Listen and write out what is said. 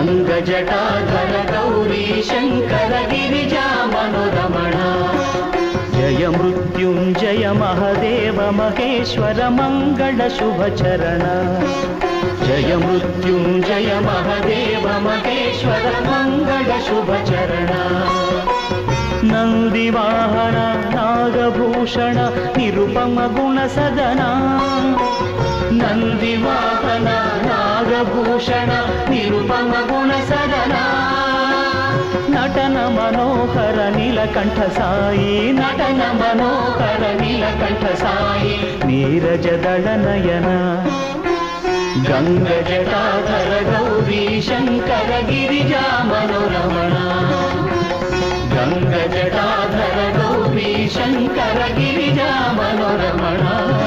गङ्गजटाधर Gauri Shankar Girija मनोरमण Jai Mrityunjay Mahadeva Maheshwar Mangal शुभचरण Jai Mrityunjay Mahadeva Maheshwar Mangal शुभचरण नन्दिवाहन Nagabhushan Nirupam गुणसदना नन्दिवाहन Nagabhushan Nirupam गुणसदना नटन Manohar Neelkanth Sai नटन Manohar Neelkanth Sai नीरजदल Nayan गङ्गजटाधर Gauri Shankar Girija मनोरमण गङ्गजटाधर Gauri Shankar Girija मनोरमण।